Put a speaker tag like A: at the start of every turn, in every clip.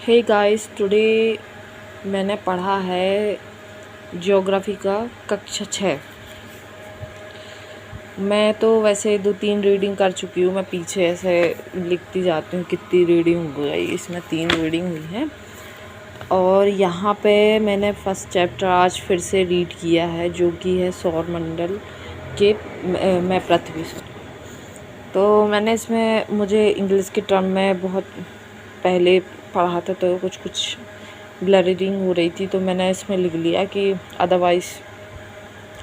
A: Hey guys, today मैंने पढ़ा है ज्योग्राफी का कक्षा 6। मैं तो वैसे 2-3 रीडिंग कर चुकी हूँ। मैं पीछे ऐसे लिखती जाती हूँ कितनी रीडिंग हो गई। इसमें 3 रीडिंग हुई है और यहाँ पे मैंने फर्स्ट चैप्टर आज फिर से रीड किया है, जो कि है सौरमंडल के मैं पृथ्वी से। तो मैंने इसमें मुझे इंग्लिश के टर्म में बहुत पहले पढ़ा था, तो कुछ ब्लरिंग हो रही थी, तो मैंने इसमें लिख लिया कि अदरवाइज़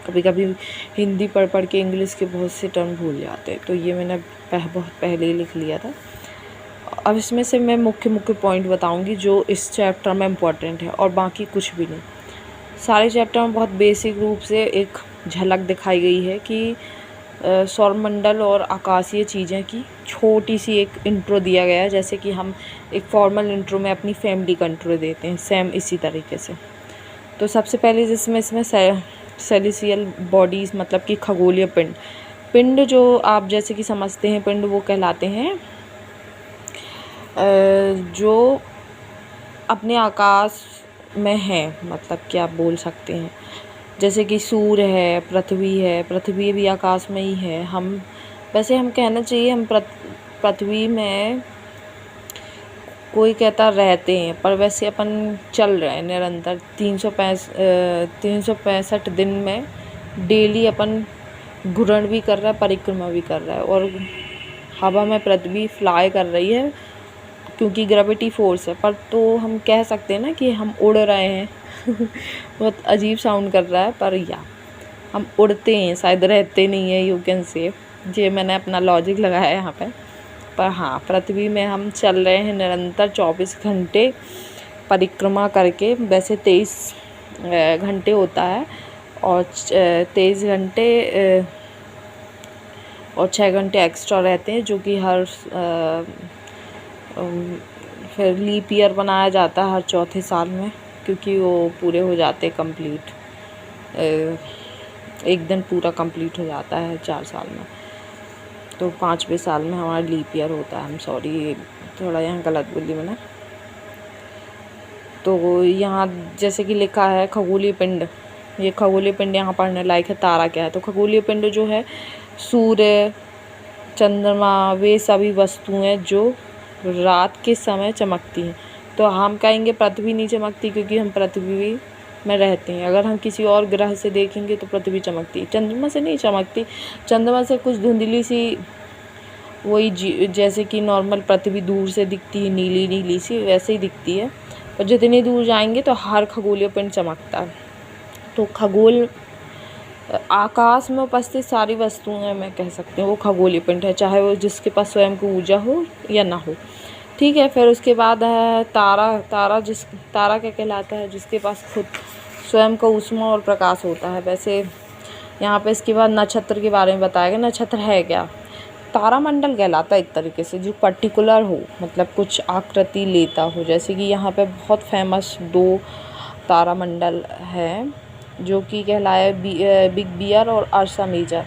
A: कभी कभी हिंदी पढ़ के इंग्लिश के बहुत से टर्म भूल जाते हैं, तो ये मैंने बहुत पहले ही लिख लिया था। अब इसमें से मैं मुख्य पॉइंट बताऊंगी जो इस चैप्टर में इम्पोर्टेंट है, और बाकी कुछ भी नहीं। सारे चैप्टर में बहुत बेसिक रूप से एक झलक दिखाई गई है कि सौरमंडल और आकाशीय चीज़ें की छोटी सी एक इंट्रो दिया गया है, जैसे कि हम एक फॉर्मल इंट्रो में अपनी फैमिली का इंट्रो देते हैं, सेम इसी तरीके से। तो सबसे पहले इसमें सेलेसियल बॉडीज़ मतलब कि खगोलीय पिंड जो आप जैसे कि समझते हैं, पिंड वो कहलाते हैं जो अपने आकाश में हैं, मतलब कि आप बोल सकते हैं जैसे कि सूर्य है, पृथ्वी भी आकाश में ही है। हम कहना चाहिए हम पृथ्वी में कोई कहता रहते हैं, पर वैसे अपन चल रहे हैं निरंतर 365 दिन में डेली अपन घूर्ण भी कर रहा है, परिक्रमा भी कर रहा है, और हवा में पृथ्वी फ्लाई कर रही है क्योंकि ग्रेविटी फोर्स है। पर तो हम कह सकते हैं ना कि हम उड़ रहे हैं बहुत अजीब साउंड कर रहा है, पर हम उड़ते हैं, शायद रहते नहीं है, यू कैन से। ये मैंने अपना लॉजिक लगाया है यहाँ पे। पर हाँ, पृथ्वी में हम चल रहे हैं निरंतर 24 घंटे परिक्रमा करके। वैसे 23 घंटे होता है, और 23 घंटे और 6 घंटे एक्स्ट्रा रहते हैं, जो कि हर फिर लीप ईयर बनाया जाता है हर चौथे साल में, क्योंकि वो पूरे हो जाते कंप्लीट, एक दिन पूरा कंप्लीट हो जाता है 4 साल में। तो 5वें साल में हमारा लीप ईयर होता है। सॉरी, थोड़ा यहाँ गलत बोली मैंने। तो यहाँ जैसे कि लिखा है खगोलीय पिंड, ये खगोलीय पिंड यहाँ पढ़ने लायक है। तारा क्या है? तो खगोलीय पिंड जो है सूर्य, चंद्रमा, वे सभी वस्तुएं जो रात के समय चमकती हैं। तो हम कहेंगे पृथ्वी नहीं चमकती क्योंकि हम पृथ्वी में रहते हैं। अगर हम किसी और ग्रह से देखेंगे तो पृथ्वी चमकती है, चंद्रमा से नहीं चमकती। चंद्रमा से कुछ धुंधली सी, वही जैसे कि नॉर्मल पृथ्वी दूर से दिखती है, नीली नीली सी, वैसे ही दिखती है। और जितनी दूर जाएंगे तो हर खगोलीय पिंड चमकता है। तो आकाश में उपस्थित सारी वस्तुएं मैं कह सकती हूँ वो खगोलीय पिंड है, चाहे वो जिसके पास स्वयं की ऊर्जा हो या ना हो। ठीक है, फिर उसके बाद है तारा क्या कहलाता है? जिसके पास खुद स्वयं का ऊष्मा और प्रकाश होता है। वैसे यहाँ पे इसके बाद नक्षत्र के बारे में बताया गया। नक्षत्र है क्या? तारामंडल कहलाता है एक तरीके से, जो पर्टिकुलर हो, मतलब कुछ आकृति लेता हो। जैसे कि यहाँ पे बहुत फेमस 2 तारामंडल हैं, जो कि कहलाए बिग बियर और अर्सा मेजर।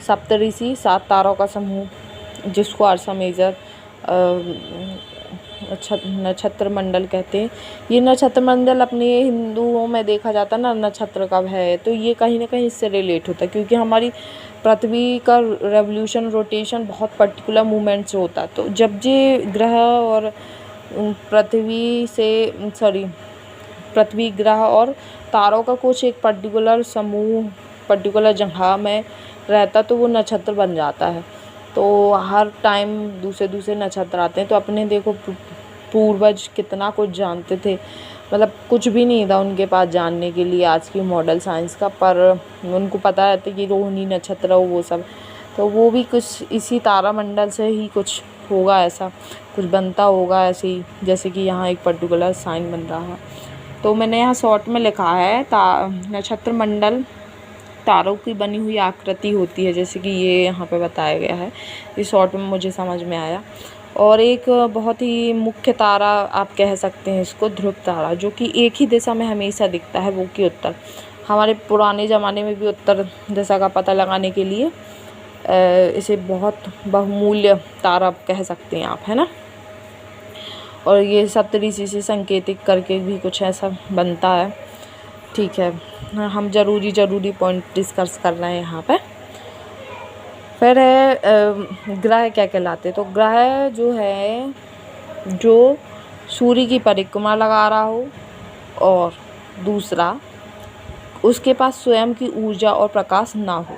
A: सप्तऋषि 7 तारों का समूह, जिसको अर्सा मेजर नक्षत्र मंडल कहते हैं। ये नक्षत्र मंडल अपने हिंदुओं में देखा जाता है ना, नक्षत्र कब है, तो ये कहीं ना कहीं इससे रिलेट होता है, क्योंकि हमारी पृथ्वी का रेवोल्यूशन, रोटेशन बहुत पर्टिकुलर मूवमेंट से होता है। तो जब ये ग्रह और पृथ्वी ग्रह और तारों का कुछ एक पर्टिकुलर समूह पर्टिकुलर जगह में रहता, तो वो नक्षत्र बन जाता है। तो हर टाइम दूसरे नक्षत्र आते हैं। तो अपने देखो पूर्वज कितना कुछ जानते थे, मतलब कुछ भी नहीं था उनके पास जानने के लिए आज की मॉडल साइंस का, पर उनको पता रहता कि रोहिणी नक्षत्र हो वो सब। तो वो भी कुछ इसी तारामंडल से ही कुछ होगा, ऐसा कुछ बनता होगा ऐसे ही, जैसे कि यहाँ एक पर्टिकुलर साइन बन रहा है। तो मैंने यहाँ शॉर्ट में लिखा है नक्षत्र मंडल तारों की बनी हुई आकृति होती है, जैसे कि ये यहाँ पे बताया गया है। इस शॉर्ट में मुझे समझ में आया। और एक बहुत ही मुख्य तारा आप कह सकते हैं इसको, ध्रुव तारा, जो कि एक ही दिशा में हमेशा दिखता है, वो कि उत्तर। हमारे पुराने ज़माने में भी उत्तर दिशा का पता लगाने के लिए इसे बहुत बहुमूल्य तारा कह सकते हैं आप, है ना। और ये सप्तऋषि से संकेतिक करके भी कुछ ऐसा बनता है। ठीक है, हम ज़रूरी पॉइंट डिस्कस कर रहे हैं यहाँ पे। फिर है ग्रह क्या कहलाते, तो ग्रह जो है जो सूर्य की परिक्रमा लगा रहा हो और दूसरा उसके पास स्वयं की ऊर्जा और प्रकाश ना हो।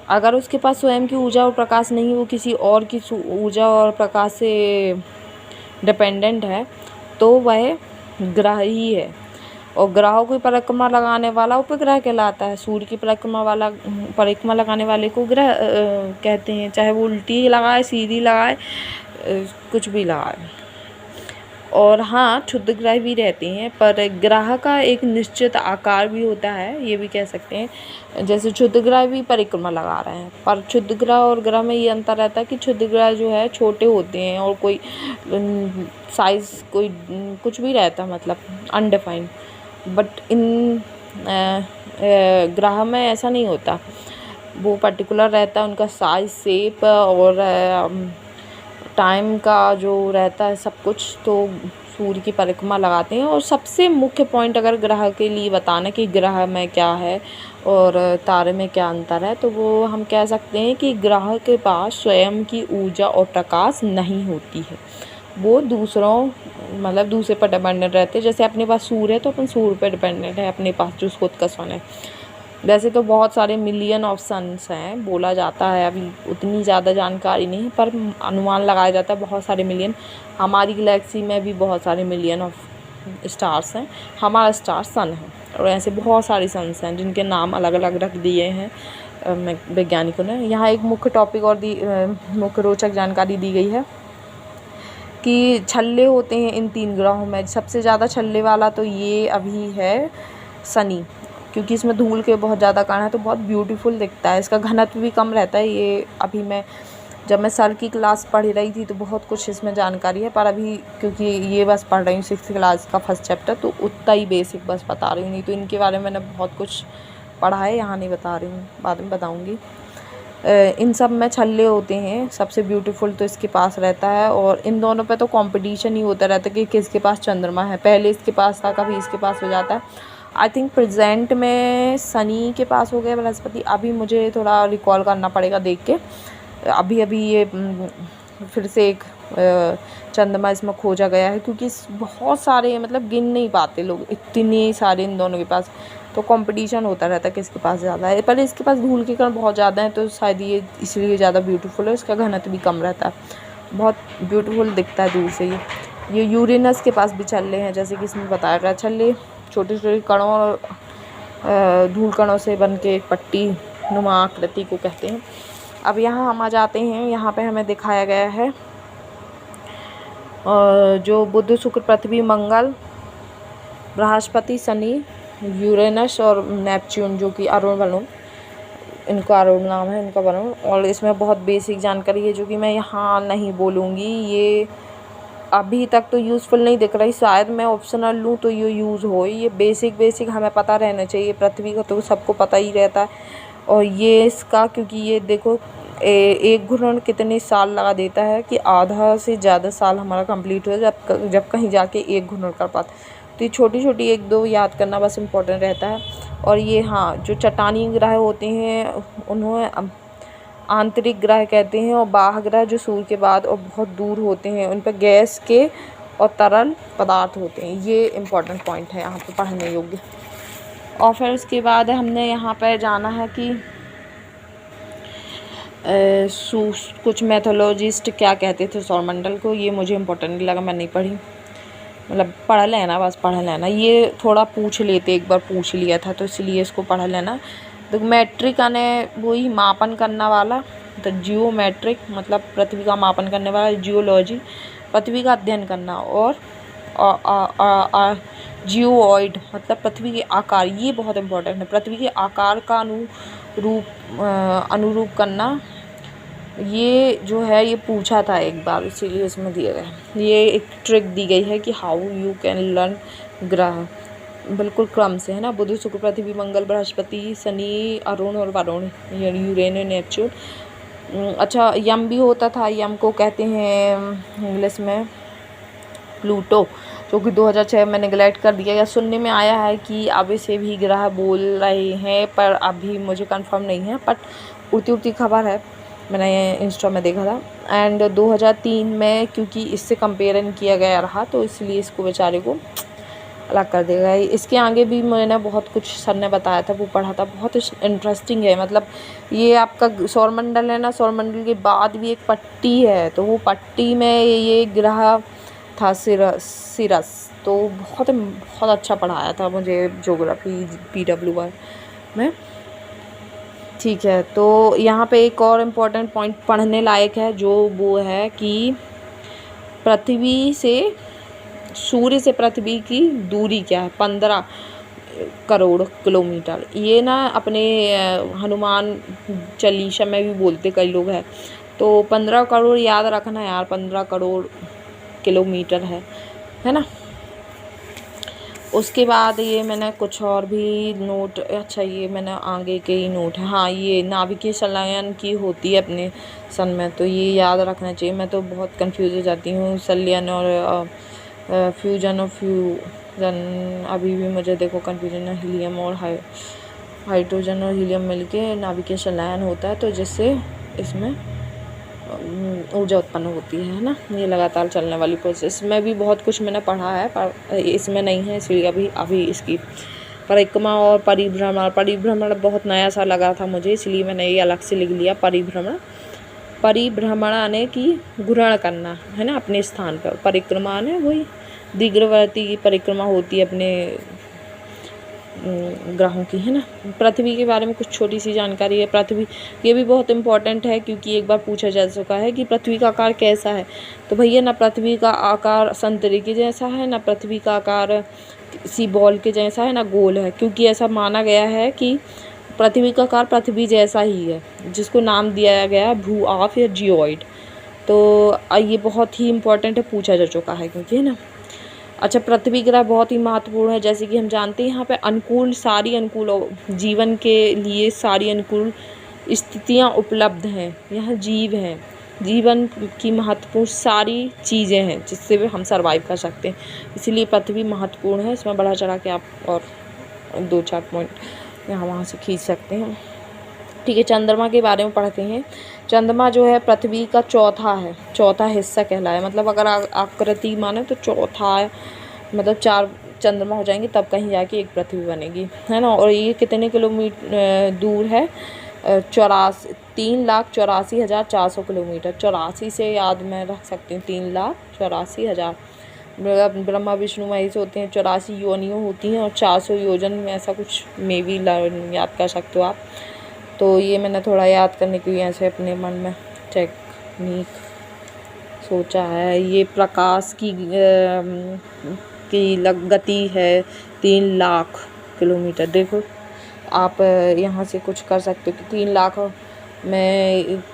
A: अगर उसके पास स्वयं की ऊर्जा और प्रकाश नहीं, वो किसी और की ऊर्जा और प्रकाश से डिपेंडेंट है, तो वह ग्रह ही है। और ग्रहों की परिक्रमा लगाने वाला उपग्रह कहलाता है। सूर्य की परिक्रमा लगाने वाले को ग्रह कहते हैं, चाहे वो उल्टी लगाए, सीधी लगाए, कुछ भी लगाए। और हाँ, क्षुद्र ग्रह भी रहते हैं, पर ग्रह का एक निश्चित आकार भी होता है, ये भी कह सकते हैं। जैसे क्षुद्र ग्रह भी परिक्रमा लगा रहे हैं, पर क्षुद्र ग्रह और ग्रह में ये अंतर रहता है कि क्षुद्र ग्रह जो है छोटे होते हैं और कोई साइज़ कोई कुछ भी रहता है, मतलब अनडिफाइंड। बट इन ग्रह में ऐसा नहीं होता, वो पर्टिकुलर रहता है उनका साइज़, शेप और टाइम का जो रहता है सब कुछ। तो सूर्य की परिक्रमा लगाते हैं। और सबसे मुख्य पॉइंट अगर ग्रह के लिए बताना कि ग्रह में क्या है और तारे में क्या अंतर है, तो वो हम कह सकते हैं कि ग्रह के पास स्वयं की ऊर्जा और प्रकाश नहीं होती है, वो दूसरे पर डिपेंडेंट रहते हैं। जैसे अपने पास सूर्य है तो अपन सूर्य पर डिपेंडेंट है, अपने पास जो खुद का सन है। वैसे तो बहुत सारे मिलियन ऑफ सन्स हैं बोला जाता है, अभी उतनी ज़्यादा जानकारी नहीं है, पर अनुमान लगाया जाता है बहुत सारे मिलियन। हमारी गैलेक्सी में भी बहुत सारे मिलियन ऑफ स्टार्स हैं, हमारा स्टार सन है। और ऐसे बहुत सारे सन्स हैं जिनके नाम अलग अलग रख दिए हैं वैज्ञानिकों ने। यहाँ एक मुख्य टॉपिक और मुख्य रोचक जानकारी दी गई है कि छल्ले होते हैं इन 3 ग्रहों में। सबसे ज़्यादा छल्ले वाला तो ये अभी है शनि, क्योंकि इसमें धूल के बहुत ज़्यादा कण है, तो बहुत ब्यूटीफुल दिखता है। इसका घनत्व भी कम रहता है। ये अभी जब मैं सर की क्लास पढ़ रही थी तो बहुत कुछ इसमें जानकारी है, पर अभी क्योंकि ये बस पढ़ रही हूँ 6th क्लास का फर्स्ट चैप्टर, तो उतना ही बेसिक बस बता रही हूँ, नहीं तो इनके बारे में मैंने बहुत कुछ पढ़ा है, यहाँ नहीं बता रही हूँ, बाद में बताऊँगी। इन सब में छल्ले होते हैं। सबसे ब्यूटीफुल तो इसके पास रहता है, और इन दोनों पे तो कंपटीशन ही होता रहता है कि किसके पास चंद्रमा है। पहले इसके पास था, कभी इसके पास हो जाता है। आई थिंक प्रेजेंट में शनि के पास हो गया बृहस्पति, अभी मुझे थोड़ा रिकॉल करना पड़ेगा देख के। अभी ये फिर से एक चंद्रमा इसमें खोजा गया है, क्योंकि बहुत सारे मतलब गिन नहीं पाते लोग, इतने सारे इन दोनों के पास, तो कंपटीशन होता रहता है किसके पास ज़्यादा है। पर इसके पास धूल के कण बहुत ज़्यादा हैं, तो शायद ये इसलिए ज़्यादा ब्यूटीफुल है। इसका घनत्व भी कम रहता है, बहुत ब्यूटीफुल दिखता है दूर से। ये यूरेनस के पास भी छल्ले हैं, जैसे कि इसमें बताया गया। छल्ले छोटे छोटे कणों और धूल कणों से बन के एक पट्टी नुमा आकृति को कहते हैं। अब यहाँ हम आ जाते हैं, यहाँ पे हमें दिखाया गया है जो बुध, शुक्र, पृथ्वी, मंगल, बृहस्पति, शनि, यूरेनस और नेपच्यून, जो कि अरुण वरुण, इनका अरुण नाम है, इनका वरुण। और इसमें बहुत बेसिक जानकारी है जो कि मैं यहाँ नहीं बोलूँगी, ये अभी तक तो यूज़फुल नहीं दिख रही, शायद मैं ऑप्शनल लूँ तो ये यूज़ हो। ये बेसिक हमें पता रहना चाहिए। पृथ्वी का तो सबको पता ही रहता है, और ये इसका, क्योंकि ये देखो एक घूर्णन कितने साल लगा देता है, कि आधा से ज़्यादा साल हमारा कंप्लीट हो जब कहीं जाके एक घूर्णन कर पाते। तो ये छोटी छोटी 1-2 याद करना बस इम्पोर्टेंट रहता है। और ये हाँ, जो चट्टानी ग्रह होते हैं उन्हें आंतरिक ग्रह कहते हैं, और बाह्य ग्रह जो सूर्य के बाद और बहुत दूर होते हैं, उन पर गैस के और तरल पदार्थ होते हैं। ये इम्पोर्टेंट पॉइंट है यहाँ पे पढ़ने योग्य। और फिर उसके बाद हमने यहाँ पर जाना है कि कुछ मैथोलॉजिस्ट क्या कहते थे सौरमंडल को। ये मुझे इम्पोर्टेंट नहीं लगा, मैं नहीं पढ़ी, मतलब पढ़ लेना, बस पढ़ लेना। ये थोड़ा पूछ लेते, एक बार पूछ लिया था तो इसलिए इसको पढ़ लेना। तो मैट्रिक आने वही मापन करने वाला, तो जियोमेट्रिक मतलब पृथ्वी का मापन करने वाला, जियोलॉजी पृथ्वी का अध्ययन करना, और जियोइड मतलब पृथ्वी के आकार, ये बहुत इम्पोर्टेंट है। पृथ्वी के आकार का अनुरूप करना, ये जो है ये पूछा था एक बार, इसीलिए इसमें दिया गया। ये एक ट्रिक दी गई है कि हाउ यू कैन लर्न ग्रह, बिल्कुल क्रम से है ना। बुध, शुक्र, पृथ्वी, मंगल, बृहस्पति, शनि, अरुण और वरुण, यूरेनस, नेपच्यून। अच्छा, यम भी होता था, यम को कहते हैं इंग्लिश में प्लूटो, जो कि 2006 में नेगलेक्ट कर दिया गया। सुनने में आया है कि अब इसे भी ग्रह बोल रहे हैं, पर अभी मुझे कंफर्म नहीं है, बट उड़ती उड़ती खबर है, मैंने इंस्टा में देखा था। एंड 2003 में क्योंकि इससे कंपेरिजन किया गया रहा, तो इसलिए इसको बेचारे को अलग कर दिया गया। इसके आगे भी मैंने बहुत कुछ सर ने बताया था, वो पढ़ा था, बहुत इंटरेस्टिंग है। मतलब ये आपका सौरमंडल है ना, सौरमंडल के बाद भी एक पट्टी है, तो वो पट्टी में ये ग्रह था सिरस। तो बहुत बहुत अच्छा पढ़ाया था मुझे ज्योग्राफी PW1 में। ठीक है, तो यहाँ पे एक और इम्पोर्टेंट पॉइंट पढ़ने लायक है, जो वो है कि पृथ्वी से, सूर्य से पृथ्वी की दूरी क्या है, 15 करोड़ किलोमीटर। ये ना अपने हनुमान चालीसा में भी बोलते कई लोग हैं, तो 15 करोड़ याद रखना यार, 15 करोड़ किलोमीटर है ना। उसके बाद ये मैंने कुछ और भी नोट, अच्छा ये मैंने आगे के ही नोट है, हाँ ये नाभिकीय संलयन की होती है अपने सन में, तो ये याद रखना चाहिए। मैं तो बहुत कंफ्यूज हो जाती हूँ संलयन और फ्यूजन और फ्यूजन, अभी भी मुझे देखो कंफ्यूजन है। हीलियम और हाइड्रोजन और हीलियम मिलके नाभिकीय संलयन होता है, तो जिससे इसमें ऊर्जा उत्पन्न होती है ना। ये लगातार चलने वाली प्रोसेस में भी बहुत कुछ मैंने पढ़ा है, पर इसमें नहीं है, इसलिए अभी इसकी परिक्रमा और परिभ्रमण बहुत नया सा लगा था मुझे, इसलिए मैंने ये अलग से लिख लिया। परिभ्रमण आने की घूर्ण करना है ना अपने स्थान पर, परिक्रमा आने वही दीर्घवर्ती की परिक्रमा होती है अपने ग्रहों की, है ना। पृथ्वी के बारे में कुछ छोटी सी जानकारी है। पृथ्वी ये भी बहुत इम्पोर्टेंट है, क्योंकि एक बार पूछा जा चुका है कि पृथ्वी का आकार कैसा है, तो भैया ना पृथ्वी का आकार संतरे के जैसा है, ना पृथ्वी का आकार किसी बॉल के जैसा है, ना गोल है, क्योंकि ऐसा माना गया है कि पृथ्वी का आकार पृथ्वी जैसा ही है, जिसको नाम दिया गया भू आफ या जियोइड। तो ये बहुत ही इम्पोर्टेंट है, पूछा जा चुका है क्योंकि, है ना। अच्छा, पृथ्वी ग्रह बहुत ही महत्वपूर्ण है, जैसे कि हम जानते हैं यहाँ पे सारी अनुकूल जीवन के लिए सारी अनुकूल स्थितियाँ उपलब्ध हैं। यहाँ जीव हैं, जीवन की महत्वपूर्ण सारी चीज़ें हैं जिससे भी हम सर्वाइव कर सकते हैं, इसीलिए पृथ्वी महत्वपूर्ण है। इसमें बढ़ा चढ़ा के आप और 2-4 पॉइंट यहाँ वहाँ से खींच सकते हैं। ठीक है, चंद्रमा के बारे में पढ़ते हैं। चंद्रमा जो है पृथ्वी का चौथा हिस्सा कहलाया, मतलब अगर आकृति माने तो चौथा, मतलब 4 चंद्रमा हो जाएंगे तब कहीं जाके एक पृथ्वी बनेगी, है ना। और ये कितने किलोमीटर दूर है, 3,84,400 किलोमीटर। 84 से याद में रख सकती हूँ, 3,84,000। ब्रह्मा विष्णु महेश होते हैं, 84 योनियों होती हैं, और 400 योजन में ऐसा कुछ मे भी याद कर सकते हो आप। तो ये मैंने थोड़ा याद करने के लिए ऐसे अपने मन में टेक्निक सोचा है। ये प्रकाश की गति है 3 लाख किलोमीटर। देखो आप यहाँ से कुछ कर सकते हो कि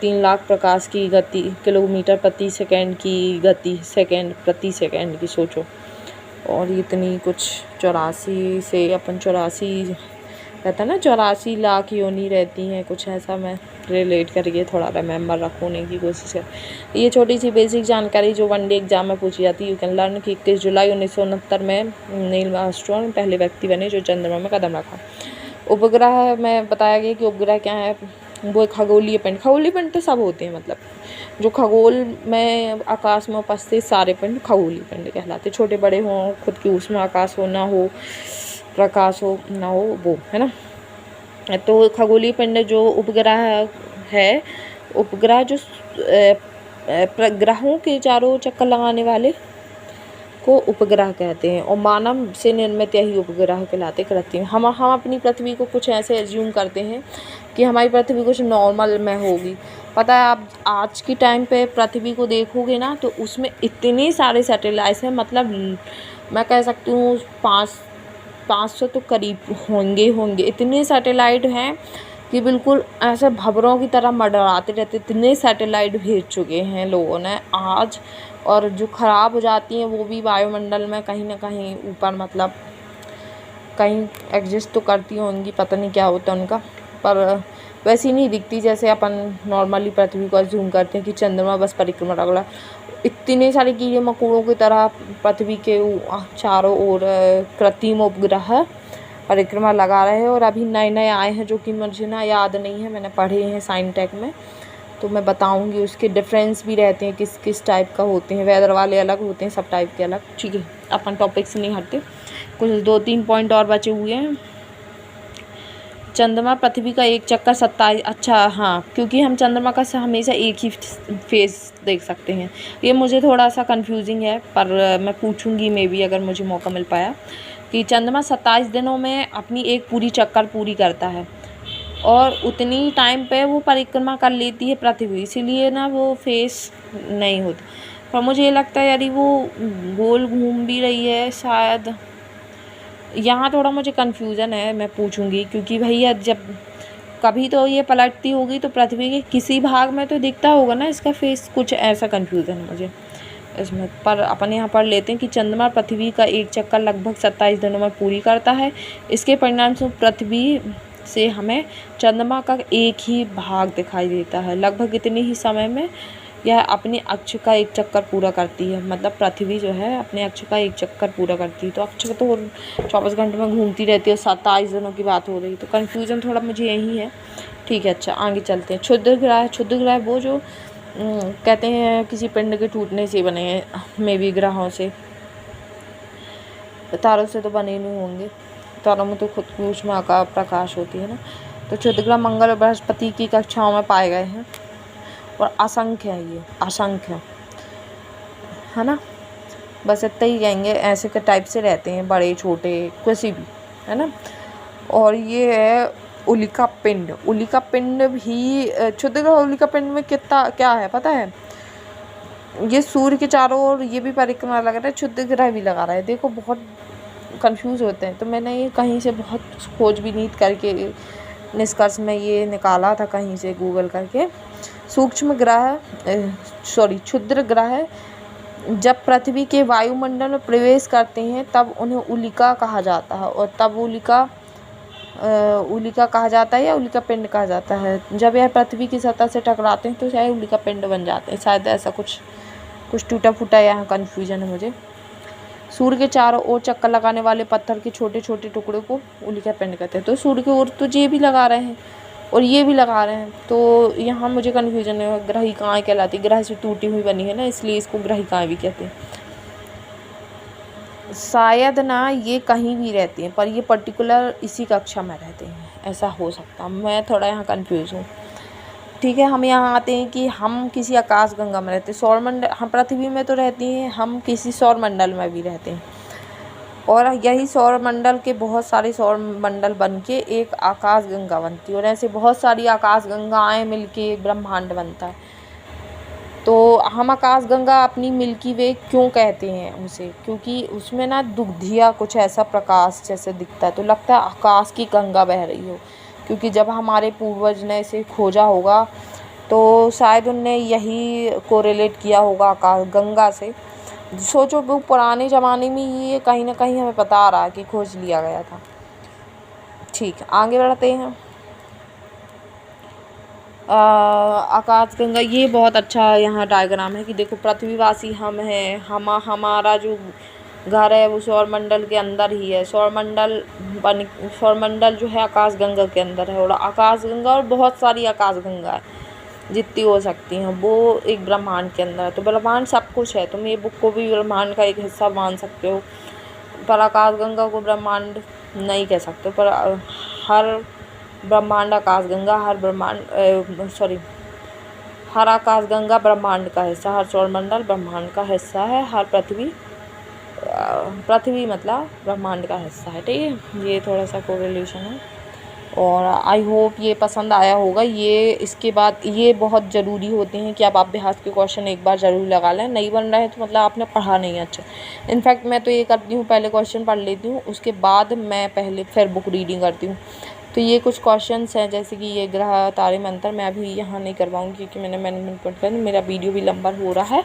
A: 3 लाख प्रकाश की गति, किलोमीटर प्रति सेकंड की गति, सेकंड प्रति सेकंड की, सोचो। और इतनी कुछ 84 से अपन 84 कहता है ना, 84 लाख योनि रहती हैं, कुछ ऐसा मैं रिलेट करके थोड़ा रिमेंबर रखने की कोशिश कर। ये छोटी सी बेसिक जानकारी जो वनडे एग्जाम में पूछी जाती है, यू कैन लर्न कि 21 जुलाई 1969 में नील आर्मस्ट्रॉन्ग पहले व्यक्ति बने जो चंद्रमा में कदम रखा। उपग्रह में बताया गया कि उपग्रह क्या है, वो खगोलीय पिंड तो सब होते हैं, मतलब जो खगोल में आकाश में उपस्थित सारे पिंड खगोलीय पिंड कहलाते, छोटे बड़े हों, खुद की उसमें आकाश हो ना हो, प्रकाश हो ना हो, वो, है ना। तो खगोलीय पिंड जो उपग्रह है, उपग्रह जो ग्रहों के चारों चक्कर लगाने वाले को उपग्रह कहते हैं, और मानव से निर्मित यही उपग्रह कहलाते कृत्रिम। हम अपनी पृथ्वी को कुछ ऐसे एज्यूम करते हैं कि हमारी पृथ्वी कुछ नॉर्मल में होगी। पता है, आप आज की टाइम पे पृथ्वी को देखोगे ना, तो उसमें इतने सारे सैटेलाइट्स हैं, मतलब मैं कह सकती हूँ 500 तो करीब होंगे। इतने सैटेलाइट हैं कि बिल्कुल ऐसे भंवरों की तरह मंडराते रहते, इतने सैटेलाइट भेज चुके हैं लोगों ने आज। और जो ख़राब हो जाती हैं वो भी वायुमंडल में कहीं ना कहीं ऊपर, मतलब कहीं एग्जिस्ट तो करती होंगी, पता नहीं क्या होता है उनका, पर वैसी नहीं दिखती जैसे अपन नॉर्मली पृथ्वी को जूम करते हैं कि चंद्रमा बस परिक्रमा रहा। इतने सारे कीड़े मकोड़ों की तरह पृथ्वी के चारों ओर कृत्रिम उपग्रह परिक्रमा लगा रहे हैं। और अभी नए नए आए हैं जो कि मुझे ना याद नहीं है, मैंने पढ़े हैं साइंटेक में, तो मैं बताऊंगी। उसके डिफरेंस भी रहते हैं, किस किस टाइप का होते हैं, वेदर वाले अलग होते हैं, सब टाइप के अलग। ठीक है, अपन टॉपिक से नहीं हटते, कुछ 2-3 पॉइंट और बचे हुए हैं। चंद्रमा पृथ्वी का एक चक्कर 27, अच्छा हाँ, क्योंकि हम चंद्रमा का हमेशा एक ही फेस देख सकते हैं। ये मुझे थोड़ा सा कंफ्यूजिंग है, पर मैं पूछूंगी मे बी अगर मुझे मौका मिल पाया, कि चंद्रमा 27 दिनों में अपनी एक पूरी चक्कर पूरी करता है और उतनी टाइम पे वो परिक्रमा कर लेती है पृथ्वी, इसीलिए ना वो फेस नहीं होता। पर मुझे ये लगता है यदि वो गोल घूम भी रही है शायद, यहाँ थोड़ा मुझे कन्फ्यूज़न है, मैं पूछूंगी। क्योंकि भैया जब कभी तो ये पलटती होगी तो पृथ्वी के किसी भाग में तो दिखता होगा ना इसका फेस, कुछ ऐसा कन्फ्यूज़न है मुझे इसमें। पर अपन यहाँ पढ़ लेते हैं कि चंद्रमा पृथ्वी का एक चक्कर लगभग 27 दिनों में पूरी करता है। इसके परिणाम स्वरूप पृथ्वी से हमें चंद्रमा का एक ही भाग दिखाई देता है। लगभग इतने ही समय में यह अपने अक्ष का एक चक्कर पूरा करती है। मतलब पृथ्वी जो है अपने अक्ष का एक चक्कर पूरा करती है, तो अक्ष तो 24 घंटे में घूमती रहती है, 27 दिनों की बात हो रही, तो कन्फ्यूज़न थोड़ा मुझे यही है। ठीक है, अच्छा आगे चलते हैं। क्षुद्र ग्रह, क्षुद्र ग्रह वो जो कहते हैं किसी पिंड के टूटने से बने हैं, मे भी ग्रहों से, तारों से तो बने नहीं होंगे, तारों में तो खुद की ऊष्मा का प्रकाश होती है ना। तो क्षुद्र ग्रह मंगल और बृहस्पति की कक्षाओं में पाए गए हैं और असंख्य है, ये असंख्य है ना। बस इतना ही कहेंगे, ऐसे के टाइप से रहते हैं, बड़े छोटे किसी भी, है ना। और ये है उल्का पिंड, उल्का पिंड भी क्षुद्र ग्रह। उल्का पिंड में कितना क्या है पता है, ये सूर्य के चारों ओर ये भी परिक्रमा लगा रहा है, क्षुद्र ग्रह भी लगा रहा है। देखो बहुत कंफ्यूज होते हैं, तो मैंने ये कहीं से बहुत खोजबीन करके निष्कर्ष में ये निकाला था कहीं से गूगल करके। सूक्ष्म ग्रह क्षुद्र ग्रह जब पृथ्वी के वायुमंडल में प्रवेश करते हैं तब उन्हें उल्का कहा जाता है, और तब उल्का कहा जाता है या उल्का पिंड कहा जाता है। जब यह पृथ्वी की सतह से टकराते हैं तो शायद उल्का पिंड बन जाते हैं, शायद ऐसा कुछ टूटा फूटा यहाँ कन्फ्यूजन है मुझे। सूर्य के चारों ओर चक्कर लगाने वाले पत्थर के छोटे छोटे टुकड़े को उल्का पिंड कहते हैं। तो सूर्य की ओर तो ये भी लगा रहे हैं और ये भी लगा रहे हैं, तो यहाँ मुझे कन्फ्यूजन है। ग्रहिकाएँ कहलाती, ग्रह से टूटी हुई बनी है ना, इसलिए इसको ग्रहिकाएँ भी कहते हैं। शायद ना ये कहीं भी रहती हैं, पर ये पर्टिकुलर इसी कक्षा में रहते हैं, ऐसा हो सकता। मैं थोड़ा यहाँ कंफ्यूज हूँ। ठीक है, हम यहाँ आते हैं कि हम किसी आकाश गंगा में रहते हैं, सौरमंडल, हम पृथ्वी में तो रहती हैं, हम किसी सौरमंडल में भी रहते हैं, और यही सौरमंडल के बहुत सारे सौरमंडल बन के एक आकाश गंगा बनती है, और ऐसे बहुत सारी आकाश गंगाएँ मिल के एक ब्रह्मांड बनता है। तो हम आकाश गंगा अपनी मिल्की वे क्यों कहते हैं उसे, क्योंकि उसमें ना दुग्धिया कुछ ऐसा प्रकाश जैसे दिखता है, तो लगता है आकाश की गंगा बह रही हो। क्योंकि जब हमारे पूर्वज ने इसे खोजा होगा तो शायद उनने यही कोरिलेट किया होगा आकाश गंगा से। सोचो वो पुराने ज़माने में ये कहीं ना कहीं हमें पता आ रहा है कि खोज लिया गया था। ठीक है, आगे बढ़ते हैं। आकाश गंगा, ये बहुत अच्छा यहाँ डायग्राम है कि देखो पृथ्वीवासी हम हैं, हमारा जो घर है वो सौरमंडल के अंदर ही है। सौरमंडल जो है आकाश गंगा के अंदर है, और आकाश गंगा और बहुत सारी आकाश गंगा है जितनी हो सकती हैं, वो एक ब्रह्मांड के अंदर है। तो ब्रह्मांड सब कुछ है, तुम ये बुक को भी ब्रह्मांड का एक हिस्सा मान सकते हो, पर आकाश गंगा को ब्रह्मांड नहीं कह सकते। पर हर ब्रह्मांड आकाश गंगा, हर आकाश गंगा ब्रह्मांड का हिस्सा, हर सौरमंडल ब्रह्मांड का हिस्सा है, हर पृथ्वी मतलब ब्रह्मांड का हिस्सा है। ठीक है, ये थोड़ा सा कोरिलेशन है, और आई होप ये पसंद आया होगा। ये इसके बाद ये बहुत ज़रूरी होते हैं कि आप अभ्यास के क्वेश्चन एक बार ज़रूर लगा लें। नहीं बन रहे तो मतलब आपने पढ़ा नहीं अच्छा। इनफैक्ट मैं तो ये करती हूँ, पहले क्वेश्चन पढ़ लेती हूँ, उसके बाद मैं पहले फिर बुक रीडिंग करती हूँ। तो ये कुछ क्वेश्चंस हैं, जैसे कि ये ग्रह तारे में अंतर, मैं अभी यहाँ नहीं करवाऊँगी क्योंकि मैंने मैनेजमेंट पढ़ कर, मेरा वीडियो भी लंबा हो रहा है।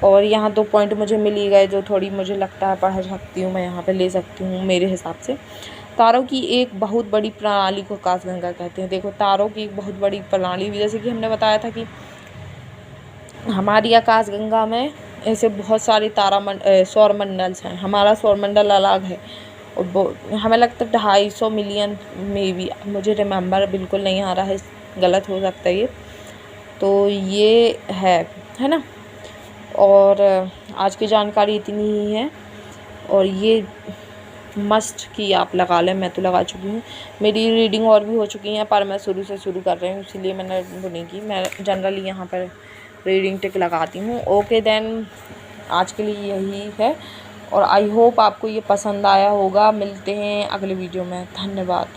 A: और यहाँ 2 पॉइंट मुझे मिल ही गए जो थोड़ी मुझे लगता है पढ़ सकती हूँ, मैं यहाँ पे ले सकती हूँ मेरे हिसाब से। तारों की एक बहुत बड़ी प्रणाली को आकाशगंगा कहते हैं। देखो तारों की एक बहुत बड़ी प्रणाली, जैसे कि हमने बताया था कि हमारी आकाशगंगा में ऐसे बहुत सारे सौर मंडल्स हैं। हमारा सौर मंडल अलग है और हमें लगता है 250 मिलियन में भी, मुझे रिमेम्बर बिल्कुल नहीं आ रहा है, गलत हो सकता है ये। तो ये है ना। और आज की जानकारी इतनी ही है। और ये मस्ट कि आप लगा लें, मैं तो लगा चुकी हूँ। मेरी रीडिंग और भी हो चुकी हैं पर मैं शुरू से शुरू कर रही हूँ, इसीलिए मैंने वो नहीं की। मैं जनरली यहाँ पर रीडिंग टिक लगाती हूँ। ओके देन, आज के लिए यही है और आई होप आपको ये पसंद आया होगा। मिलते हैं अगले वीडियो में। धन्यवाद।